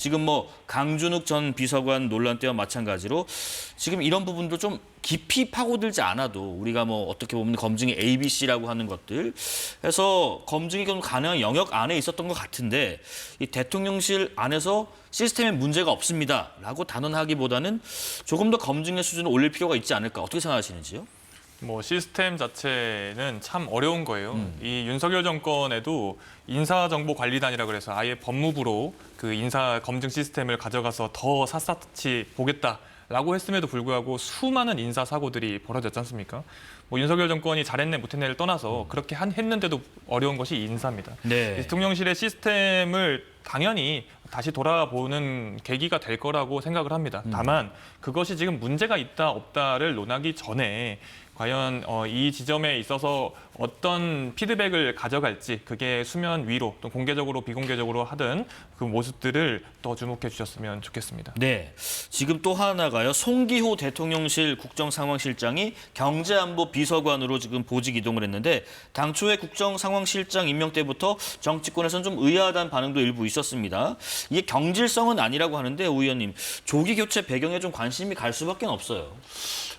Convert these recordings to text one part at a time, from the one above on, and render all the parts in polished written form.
지금 뭐 강준욱 전 비서관 논란 때와 마찬가지로 지금 이런 부분도 좀 깊이 파고들지 않아도 우리가 뭐 어떻게 보면 검증이 ABC라고 하는 것들 해서 검증이 좀 가능한 영역 안에 있었던 것 같은데 이 대통령실 안에서 시스템에 문제가 없습니다라고 단언하기보다는 조금 더 검증의 수준을 올릴 필요가 있지 않을까 어떻게 생각하시는지요? 뭐 시스템 자체는 참 어려운 거예요. 이 윤석열 정권에도 인사정보관리단이라 그래서 아예 법무부로 그 인사 검증 시스템을 가져가서 더 샅샅이 보겠다라고 했음에도 불구하고 수많은 인사 사고들이 벌어졌지 않습니까? 뭐 윤석열 정권이 잘했네 못했네를 떠나서 그렇게 했는데도 어려운 것이 인사입니다. 네. 대통령실의 시스템을 당연히 다시 돌아보는 계기가 될 거라고 생각을 합니다. 다만 그것이 지금 문제가 있다 없다를 논하기 전에 과연 이 지점에 있어서 어떤 피드백을 가져갈지 그게 수면 위로 또 공개적으로 비공개적으로 하든 그 모습들을 더 주목해 주셨으면 좋겠습니다. 네, 지금 또 하나가요. 송기호 대통령실 국정상황실장이 경제안보 비서관으로 지금 보직 이동을 했는데 당초에 국정상황실장 임명 때부터 정치권에서는 좀 의아하다는 반응도 일부 있었습니다. 이게 경질성은 아니라고 하는데 오 의원님, 조기 교체 배경에 좀 관심이 갈 수밖에 없어요.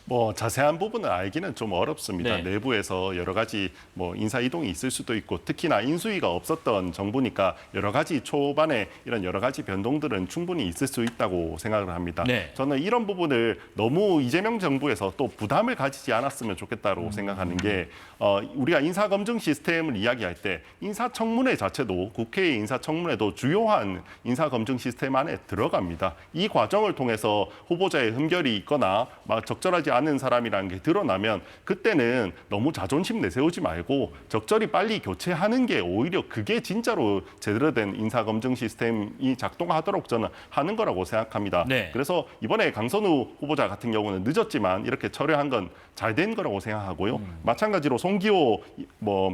뭐 자세한 부분을 알기는 좀 어렵습니다. 네. 내부에서 여러 가지 뭐 인사 이동이 있을 수도 있고 특히나 인수위가 없었던 정부니까 여러 가지 초반에 이런 여러 가지 변동들은 충분히 있을 수 있다고 생각을 합니다. 네. 저는 이런 부분을 너무 이재명 정부에서 또 부담을 가지지 않았으면 좋겠다고 생각하는 게 우리가 인사검증 시스템을 이야기할 때 인사청문회 자체도 국회의 인사청문회도 주요한 인사검증 시스템 안에 들어갑니다. 이 과정을 통해서 후보자의 흠결이 있거나 막 적절하지 않은 사람이라는 게 드러나면 그때는 너무 자존심 내세우지 말고 적절히 빨리 교체하는 게 오히려 그게 진짜로 제대로 된 인사검증 시스템이 작동하도록 저는 하는 거라고 생각합니다. 네. 그래서 이번에 강선우 후보자 같은 경우는 늦었지만 이렇게 처리한 건 잘 된 거라고 생각하고요. 마찬가지로 송기호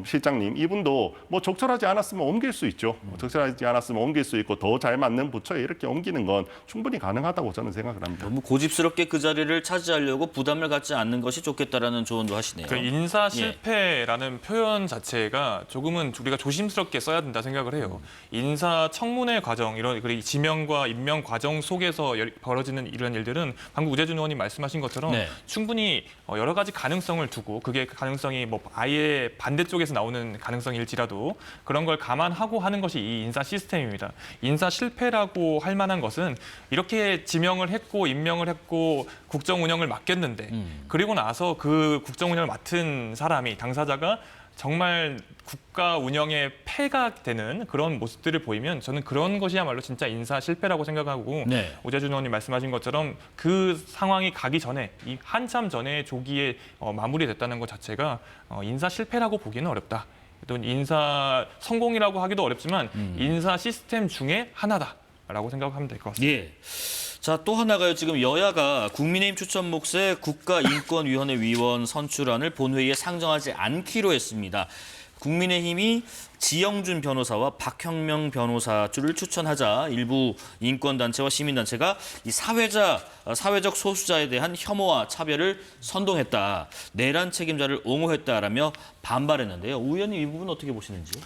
실장님 이분도 뭐 적절하지 않았으면 옮길 수 있죠. 적절하지 않았으면 옮길 수 있고 더 잘 맞는 부처에 이렇게 옮기는 건 충분히 가능하다고 저는 생각을 합니다. 너무 고집스럽게 그 자리를 차지하려고 부담을 갖지 않는 것이 좋겠다라는 조언도 하시네요. 그 인사 실패라는 표현 자체가 조금은 우리가 조심스럽게 써야 된다 생각을 해요. 인사 청문회 과정 이런 그리고 지명과 임명 과정 속에서 벌어지는 이런 일들은 방금 우재준 의원님 말씀하신 것처럼 네. 충분히 여러 가지 가능성을 두고 그게 그 가능성이 뭐 아예 반대쪽에서 나오는 가능성일지라도 그런 걸 감안하고 하는 것이 이 인사 시스템입니다. 인사 실패라고 할 만한 것은 이렇게 지명을 했고 임명을 했고 국정 운영을 맡겼는데 그리고 나서 그 국정 운영을 맡은 사람이 당사자가 정말 국가 운영에 폐가 되는 그런 모습들을 보이면 저는 그런 것이야말로 진짜 인사 실패라고 생각하고 네. 오재준 의원님 말씀하신 것처럼 그 상황이 가기 전에 이 한참 전에 조기에 마무리됐다는 것 자체가 인사 실패라고 보기는 어렵다. 또 인사 성공이라고 하기도 어렵지만 인사 시스템 중에 하나다라고 생각하면 될 것 같습니다. 예. 자, 또 하나가요. 지금 여야가 국민의힘 추천 몫의 국가인권위원회 위원 선출안을 본회의에 상정하지 않기로 했습니다. 국민의힘이 지영준 변호사와 박형명 변호사를 추천하자 일부 인권단체와 시민단체가 이 사회적 소수자에 대한 혐오와 차별을 선동했다. 내란 책임자를 옹호했다라며 반발했는데요. 우 의원님 이 부분 어떻게 보시는지요?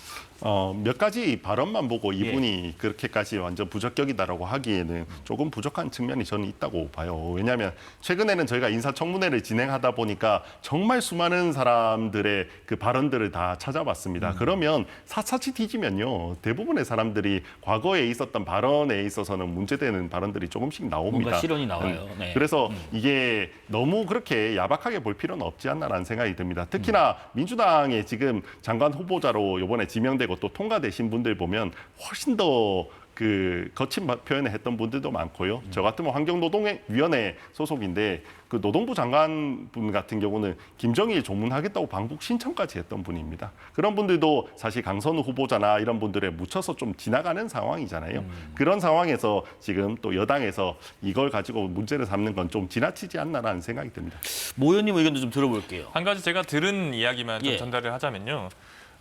몇 가지 발언만 보고 이분이 그렇게까지 완전 부적격이다라고 하기에는 조금 부족한 측면이 저는 있다고 봐요. 왜냐하면 최근에는 저희가 인사청문회를 진행하다 보니까 정말 수많은 사람들의 그 발언들을 다 찾아봤습니다. 그러면 샅샅이 뒤지면요. 대부분의 사람들이 과거에 있었던 발언에 있어서는 문제되는 발언들이 조금씩 나옵니다. 뭔가 실언이 나와요. 네. 그래서 이게 너무 그렇게 야박하게 볼 필요는 없지 않나라는 생각이 듭니다. 특히나 민주당의 지금 장관 후보자로 이번에 지명되고 또 통과되신 분들 보면 훨씬 더 그 거친 표현을 했던 분들도 많고요. 저 같으면 환경노동위원회 소속인데 그 노동부 장관 분 같은 경우는 김정일 조문하겠다고 방북 신청까지 했던 분입니다. 그런 분들도 사실 강선우 후보자나 이런 분들에 묻혀서 좀 지나가는 상황이잖아요. 그런 상황에서 지금 또 여당에서 이걸 가지고 문제를 삼는 건 좀 지나치지 않나라는 생각이 듭니다. 모 의원님 의견도 좀 들어볼게요. 한 가지 제가 들은 이야기만 좀 전달을 하자면요.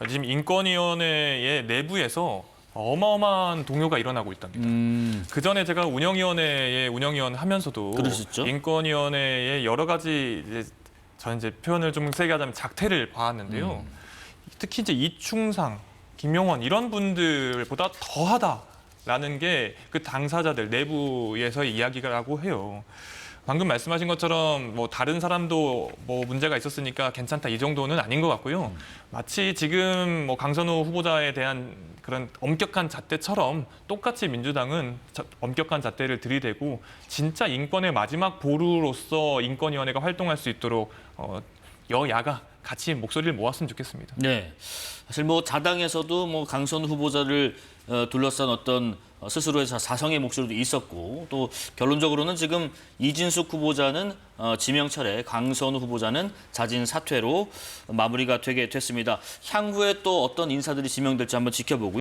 지금 인권위원회의 내부에서 어마어마한 동요가 일어나고 있답니다. 그 전에 제가 운영위원 하면서도 그러셨죠? 인권위원회의 여러 가지 저는 이제 표현을 좀 세게 하자면 작태를 봐왔는데요. 특히 이제 이충상, 김용원 이런 분들보다 더하다. 라는 게 그 당사자들 내부에서의 이야기라고 해요. 방금 말씀하신 것처럼 뭐 다른 사람도 뭐 문제가 있었으니까 괜찮다 이 정도는 아닌 것 같고요. 마치 지금 뭐 강선우 후보자에 대한 그런 엄격한 잣대처럼 똑같이 민주당은 엄격한 잣대를 들이대고 진짜 인권의 마지막 보루로서 인권위원회가 활동할 수 있도록 여야가 같이 목소리를 모았으면 좋겠습니다. 네. 사실 뭐 자당에서도 뭐 강선우 후보자를 둘러싼 어떤 스스로의 사성의 목소리도 있었고 또 결론적으로는 지금 이진숙 후보자는 지명 철회, 강선우 후보자는 자진 사퇴로 마무리가 되게 됐습니다. 향후에 또 어떤 인사들이 지명될지 한번 지켜보고요.